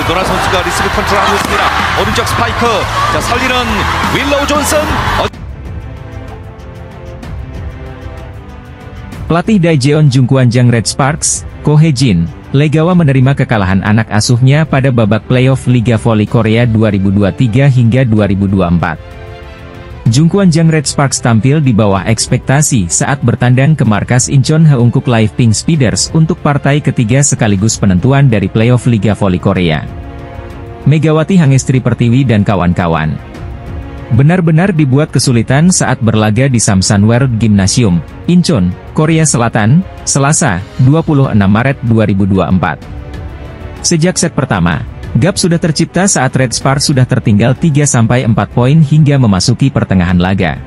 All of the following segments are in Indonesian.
노라 선수가 리시브 컨트롤하고 있습니다. 오른쪽 스파이크. 자, 살리는 윌로우 존슨. Pelatih Daejeon Jungkwanjang Red Sparks, Ko Hae-jin, Legawa menerima kekalahan anak asuhnya pada babak playoff Liga Voli Korea 2023 hingga 2024. Jungkwanjang Red Sparks tampil di bawah ekspektasi saat bertandang ke markas Incheon Haeunkook Live Pink Speeders untuk partai ketiga sekaligus penentuan dari playoff Liga Voli Korea. Megawati Hangestri Pertiwi dan kawan-kawan benar-benar dibuat kesulitan saat berlaga di Samsan World Gymnasium, Incheon, Korea Selatan, Selasa, 26 Maret 2024. Sejak set pertama, gap sudah tercipta saat Red Sparks sudah tertinggal 3-4 poin hingga memasuki pertengahan laga.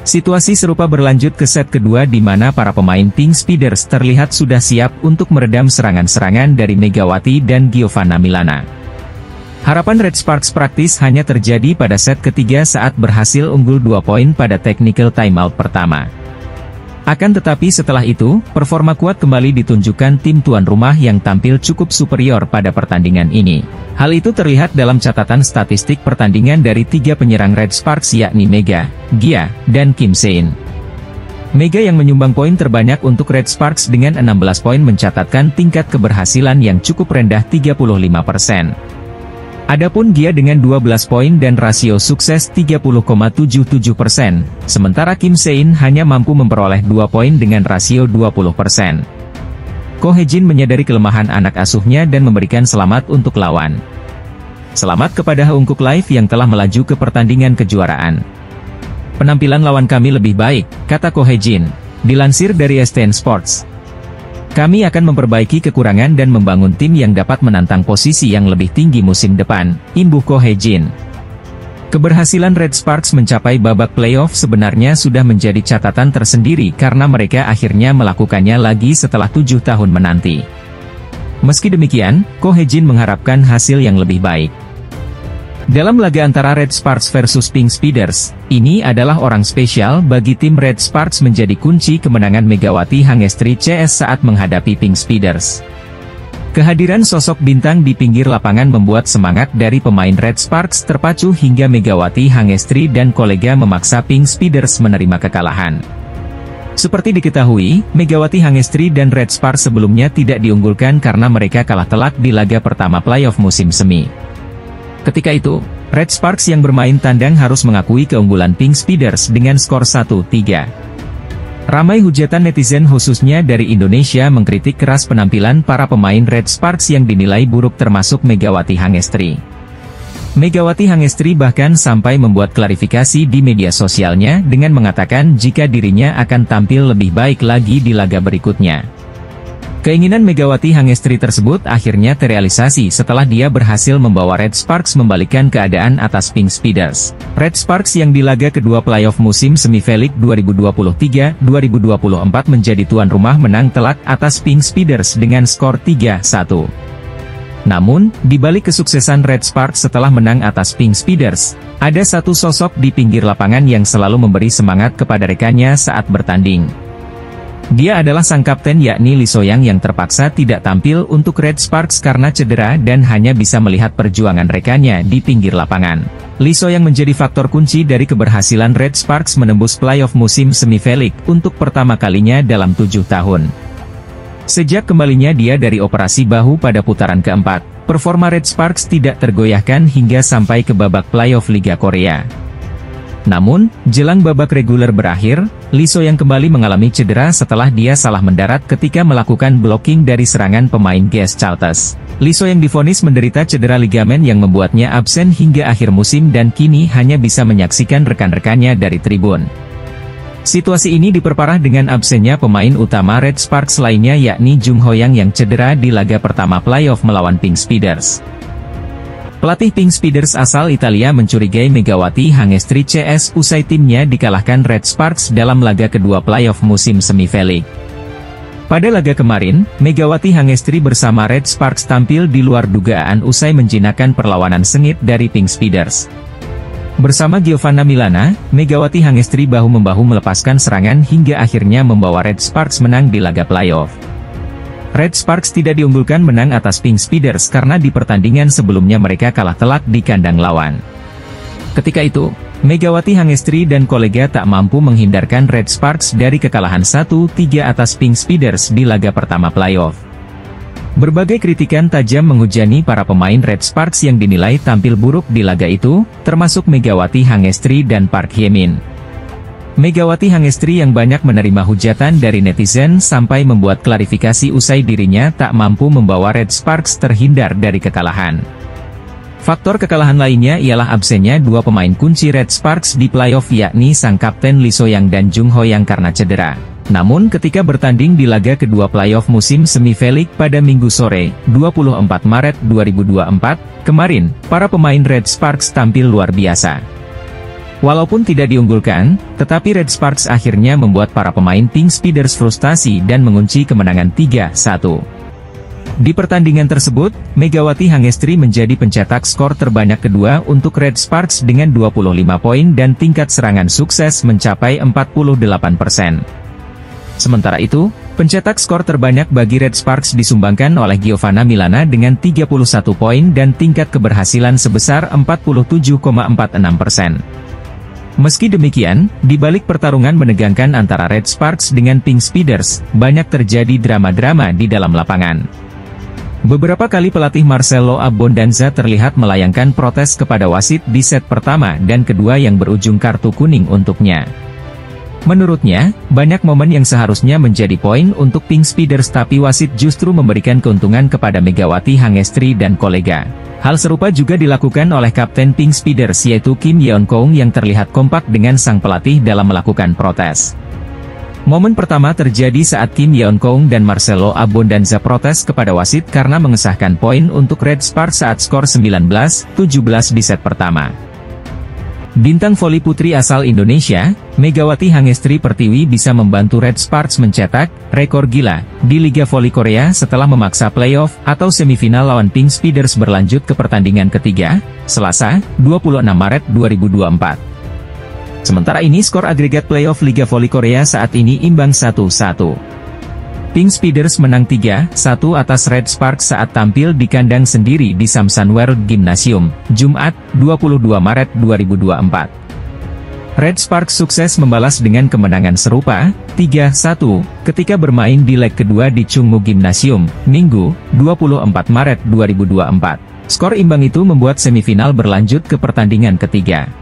Situasi serupa berlanjut ke set kedua di mana para pemain Pink Speeders terlihat sudah siap untuk meredam serangan-serangan dari Megawati dan Giovanna Milana. Harapan Red Sparks praktis hanya terjadi pada set ketiga saat berhasil unggul 2 poin pada technical timeout pertama. Akan tetapi setelah itu, performa kuat kembali ditunjukkan tim tuan rumah yang tampil cukup superior pada pertandingan ini. Hal itu terlihat dalam catatan statistik pertandingan dari 3 penyerang Red Sparks yakni Mega, Gia, dan Kim Se-in. Mega yang menyumbang poin terbanyak untuk Red Sparks dengan 16 poin mencatatkan tingkat keberhasilan yang cukup rendah 35%. Adapun Gia dengan 12 poin dan rasio sukses 30,77%, sementara Kim Se-in hanya mampu memperoleh 2 poin dengan rasio 20%. Ko Hae-jin menyadari kelemahan anak asuhnya dan memberikan selamat untuk lawan. Selamat kepada Haeunkook Live yang telah melaju ke pertandingan kejuaraan. Penampilan lawan kami lebih baik, kata Ko Hae-jin, dilansir dari STN Sports. Kami akan memperbaiki kekurangan dan membangun tim yang dapat menantang posisi yang lebih tinggi musim depan, imbuh Ko Hae-jin. Keberhasilan Red Sparks mencapai babak playoff sebenarnya sudah menjadi catatan tersendiri karena mereka akhirnya melakukannya lagi setelah 7 tahun menanti. Meski demikian, Ko Hae-jin mengharapkan hasil yang lebih baik. Dalam laga antara Red Sparks versus Pink Speeders, ini adalah orang spesial bagi tim Red Sparks menjadi kunci kemenangan Megawati Hangestri CS saat menghadapi Pink Speeders. Kehadiran sosok bintang di pinggir lapangan membuat semangat dari pemain Red Sparks terpacu hingga Megawati Hangestri dan kolega memaksa Pink Speeders menerima kekalahan. Seperti diketahui, Megawati Hangestri dan Red Sparks sebelumnya tidak diunggulkan karena mereka kalah telak di laga pertama playoff musim semi. Ketika itu, Red Sparks yang bermain tandang harus mengakui keunggulan Pink Speeders dengan skor 1-3. Ramai hujatan netizen khususnya dari Indonesia mengkritik keras penampilan para pemain Red Sparks yang dinilai buruk termasuk Megawati Hangestri. Megawati Hangestri bahkan sampai membuat klarifikasi di media sosialnya dengan mengatakan jika dirinya akan tampil lebih baik lagi di laga berikutnya. Keinginan Megawati Hangestri tersebut akhirnya terrealisasi setelah dia berhasil membawa Red Sparks membalikkan keadaan atas Pink Speeders. Red Sparks yang di laga kedua playoff musim semi V-League 2023-2024 menjadi tuan rumah menang telak atas Pink Speeders dengan skor 3-1. Namun, di balik kesuksesan Red Sparks setelah menang atas Pink Speeders, ada satu sosok di pinggir lapangan yang selalu memberi semangat kepada rekannya saat bertanding. Dia adalah sang kapten yakni Lee So-young yang terpaksa tidak tampil untuk Red Sparks karena cedera dan hanya bisa melihat perjuangan rekannya di pinggir lapangan. Lee So-young menjadi faktor kunci dari keberhasilan Red Sparks menembus playoff musim semi V-League untuk pertama kalinya dalam 7 tahun. Sejak kembalinya dia dari operasi bahu pada putaran keempat, performa Red Sparks tidak tergoyahkan hingga sampai ke babak playoff Liga Korea. Namun, jelang babak reguler berakhir, Lee So-young kembali mengalami cedera setelah dia salah mendarat ketika melakukan blocking dari serangan pemain GS Charters. Lee So-young divonis menderita cedera ligamen yang membuatnya absen hingga akhir musim dan kini hanya bisa menyaksikan rekan-rekannya dari tribun. Situasi ini diperparah dengan absennya pemain utama Red Sparks lainnya yakni Jung Ho-young yang cedera di laga pertama playoff melawan Pink Speeders. Pelatih Pink Speeders asal Italia mencurigai Megawati Hangestri CS usai timnya dikalahkan Red Sparks dalam laga kedua playoff musim semi V-League. Pada laga kemarin, Megawati Hangestri bersama Red Sparks tampil di luar dugaan usai menjinakkan perlawanan sengit dari Pink Speeders. Bersama Giovanna Milana, Megawati Hangestri bahu-membahu melepaskan serangan hingga akhirnya membawa Red Sparks menang di laga playoff. Red Sparks tidak diunggulkan menang atas Pink Speeders karena di pertandingan sebelumnya mereka kalah telak di kandang lawan. Ketika itu, Megawati Hangestri dan kolega tak mampu menghindarkan Red Sparks dari kekalahan 1-3 atas Pink Speeders di laga pertama playoff. Berbagai kritikan tajam menghujani para pemain Red Sparks yang dinilai tampil buruk di laga itu, termasuk Megawati Hangestri dan Park Hye-min. Megawati Hangestri yang banyak menerima hujatan dari netizen sampai membuat klarifikasi usai dirinya tak mampu membawa Red Sparks terhindar dari kekalahan. Faktor kekalahan lainnya ialah absennya dua pemain kunci Red Sparks di playoff yakni sang kapten Lee So-young dan Jung Ho-yang karena cedera. Namun ketika bertanding di laga kedua playoff musim semi-finale pada Minggu sore, 24 Maret 2024, kemarin, para pemain Red Sparks tampil luar biasa. Walaupun tidak diunggulkan, tetapi Red Sparks akhirnya membuat para pemain Pink Speeders frustasi dan mengunci kemenangan 3-1. Di pertandingan tersebut, Megawati Hangestri menjadi pencetak skor terbanyak kedua untuk Red Sparks dengan 25 poin dan tingkat serangan sukses mencapai 48%. Sementara itu, pencetak skor terbanyak bagi Red Sparks disumbangkan oleh Giovanna Milana dengan 31 poin dan tingkat keberhasilan sebesar 47,46%. Meski demikian, di balik pertarungan menegangkan antara Red Sparks dengan Pink Speeders, banyak terjadi drama-drama di dalam lapangan. Beberapa kali pelatih Marcelo Abbondanza terlihat melayangkan protes kepada wasit di set pertama dan kedua yang berujung kartu kuning untuknya. Menurutnya, banyak momen yang seharusnya menjadi poin untuk Pink Speeders tapi wasit justru memberikan keuntungan kepada Megawati Hangestri dan kolega. Hal serupa juga dilakukan oleh kapten Pink Speeders yaitu Kim Yeon-keung yang terlihat kompak dengan sang pelatih dalam melakukan protes. Momen pertama terjadi saat Kim Yeon-keung dan Marcelo Abbondanza protes kepada wasit karena mengesahkan poin untuk Red Sparks saat skor 19-17 di set pertama. Bintang voli putri asal Indonesia, Megawati Hangestri Pertiwi bisa membantu Red Sparks mencetak rekor gila di Liga Voli Korea setelah memaksa playoff atau semifinal lawan Pink Speeders berlanjut ke pertandingan ketiga, Selasa, 26 Maret 2024. Sementara ini skor agregat playoff Liga Voli Korea saat ini imbang 1-1. Pink Speeders menang 3-1 atas Red Sparks saat tampil di kandang sendiri di Samsan World Gymnasium, Jumat, 22 Maret 2024. Red Sparks sukses membalas dengan kemenangan serupa, 3-1, ketika bermain di leg kedua di Chungmu Gymnasium, Minggu, 24 Maret 2024. Skor imbang itu membuat semifinal berlanjut ke pertandingan ketiga.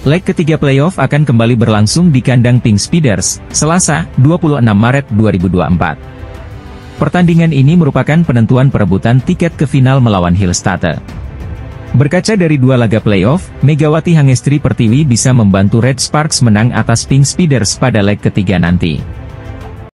Leg ketiga playoff akan kembali berlangsung di kandang Pink Speeders, Selasa, 26 Maret 2024. Pertandingan ini merupakan penentuan perebutan tiket ke final melawan Hillstatte. Berkaca dari dua laga playoff, Megawati Hangestri Pertiwi bisa membantu Red Sparks menang atas Pink Speeders pada leg ketiga nanti.